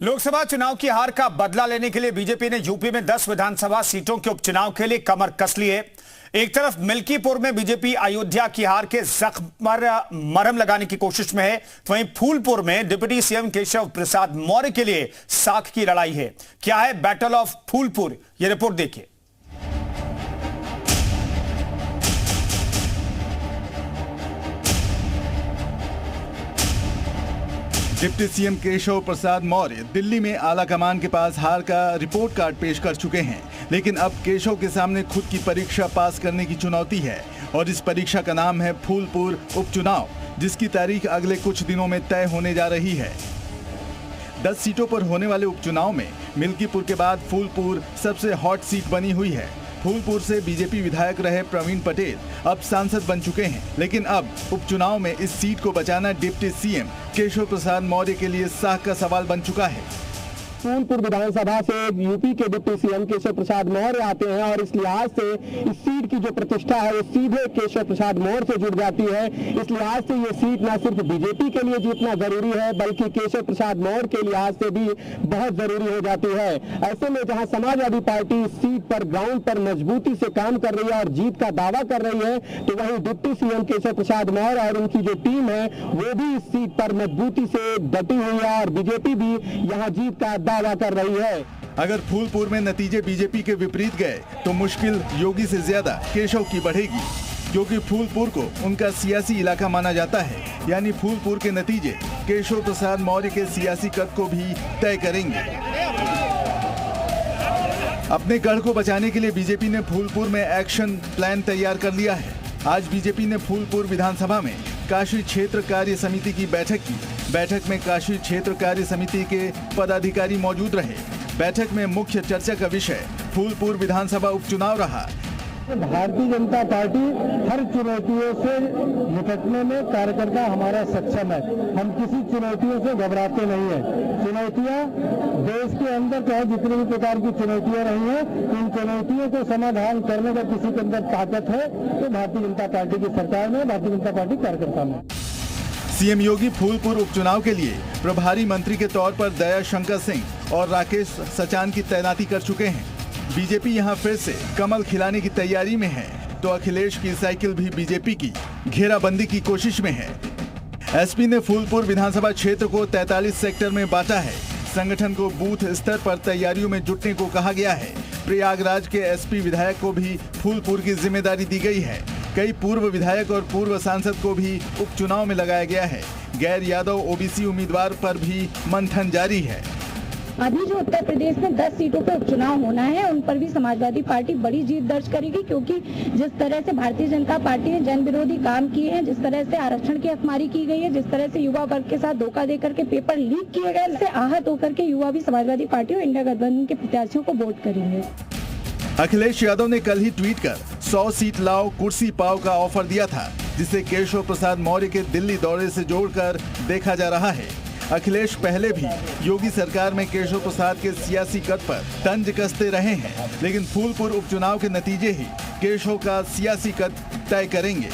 लोकसभा चुनाव की हार का बदला लेने के लिए बीजेपी ने यूपी में 10 विधानसभा सीटों के उपचुनाव के लिए कमर कस ली है। एक तरफ मिल्कीपुर में बीजेपी अयोध्या की हार के जख्म पर मरहम लगाने की कोशिश में है, तो वहीं फूलपुर में डिप्टी सीएम केशव प्रसाद मौर्य के लिए साख की लड़ाई है। क्या है बैटल ऑफ फूलपुर, यह रिपोर्ट देखिए। डिप्टी सीएम केशव प्रसाद मौर्य दिल्ली में आला कमान के पास हार का रिपोर्ट कार्ड पेश कर चुके हैं, लेकिन अब केशव के सामने खुद की परीक्षा पास करने की चुनौती है और इस परीक्षा का नाम है फूलपुर उपचुनाव, जिसकी तारीख अगले कुछ दिनों में तय होने जा रही है। 10 सीटों पर होने वाले उपचुनाव में मिल्कीपुर के बाद फूलपुर सबसे हॉट सीट बनी हुई है। फूलपुर से बीजेपी विधायक रहे प्रवीण पटेल अब सांसद बन चुके हैं, लेकिन अब उपचुनाव में इस सीट को बचाना डिप्टी सीएम केशव प्रसाद मौर्य के लिए साख का सवाल बन चुका है। फूलपुर विधानसभा से यूपी के डिप्टी सीएम केशव प्रसाद मौर्य आते हैं और इस लिहाज से इस सीट की जो प्रतिष्ठा है वो सीधे केशव प्रसाद मौर्य से जुड़ जाती है। इस लिहाज से ये सीट न सिर्फ बीजेपी के लिए जीतना जरूरी है, बल्कि केशव प्रसाद मौर्य के लिहाज से भी बहुत जरूरी हो जाती है। ऐसे में जहां समाजवादी पार्टी इस सीट पर ग्राउंड पर मजबूती से काम कर रही है और जीत का दावा कर रही है, तो वहीं डिप्टी सीएम केशव प्रसाद मौर्य और उनकी जो टीम है वो भी इस सीट पर मजबूती से डटी हुई है और बीजेपी भी यहाँ जीत का दावा कर रही है। अगर फूलपुर में नतीजे बीजेपी के विपरीत गए तो मुश्किल योगी से ज्यादा केशव की बढ़ेगी, क्योंकि फूलपुर को उनका सियासी इलाका माना जाता है। यानी फूलपुर के नतीजे केशव प्रसाद मौर्य के सियासी कद को भी तय करेंगे। अपने गढ़ को बचाने के लिए बीजेपी ने फूलपुर में एक्शन प्लान तैयार कर लिया है। आज बीजेपी ने फूलपुर विधानसभा में काशी क्षेत्र कार्य समिति की बैठक की। बैठक में काशी क्षेत्र कार्य समिति के पदाधिकारी मौजूद रहे। बैठक में मुख्य चर्चा का विषय फूलपुर विधानसभा उपचुनाव रहा। भारतीय जनता पार्टी हर चुनौतियों से निपटने में कार्यकर्ता हमारा सक्षम है। हम किसी चुनौतियों से घबराते नहीं है। चुनौतियां देश के अंदर चाहे जितनी भी प्रकार की चुनौतियां रही हैं, इन चुनौतियों को समाधान करने का किसी के अंदर ताकत है तो भारतीय जनता पार्टी की सरकार में, भारतीय जनता पार्टी कार्यकर्ता में। सीएम योगी फूलपुर उपचुनाव के लिए प्रभारी मंत्री के तौर पर दया शंकर सिंह और राकेश सचान की तैनाती कर चुके हैं। बीजेपी यहां फिर से कमल खिलाने की तैयारी में है, तो अखिलेश की साइकिल भी बीजेपी की घेराबंदी की कोशिश में है। एसपी ने फूलपुर विधानसभा क्षेत्र को 43 सेक्टर में बांटा है। संगठन को बूथ स्तर पर तैयारियों में जुटने को कहा गया है। प्रयागराज के एसपी विधायक को भी फूलपुर की जिम्मेदारी दी गई है। कई पूर्व विधायक और पूर्व सांसद को भी उपचुनाव में लगाया गया है। गैर यादव ओबीसी उम्मीदवार पर भी मंथन जारी है। अभी जो उत्तर प्रदेश में 10 सीटों पर उपचुनाव होना है, उन पर भी समाजवादी पार्टी बड़ी जीत दर्ज करेगी, क्योंकि जिस तरह से भारतीय जनता पार्टी ने जन विरोधी काम किए हैं, जिस तरह से आरक्षण की हकमारी की गई है, जिस तरह से युवा वर्ग के साथ धोखा देकर के पेपर लीक किए गए, इससे आहत होकर के युवा भी समाजवादी पार्टी और इंडिया गठबंधन के प्रत्याशियों को वोट करेंगे। अखिलेश यादव ने कल ही ट्वीट कर 100 सीट लाओ कुर्सी पाओ का ऑफर दिया था, जिसे केशव प्रसाद मौर्य के दिल्ली दौरे से जोड़कर देखा जा रहा है। अखिलेश पहले भी योगी सरकार में केशव प्रसाद के सियासी कद पर तंज कसते रहे हैं, लेकिन फूलपुर उपचुनाव के नतीजे ही केशव का सियासी कद तय करेंगे।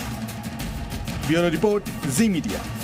ब्यूरो रिपोर्ट, जी मीडिया।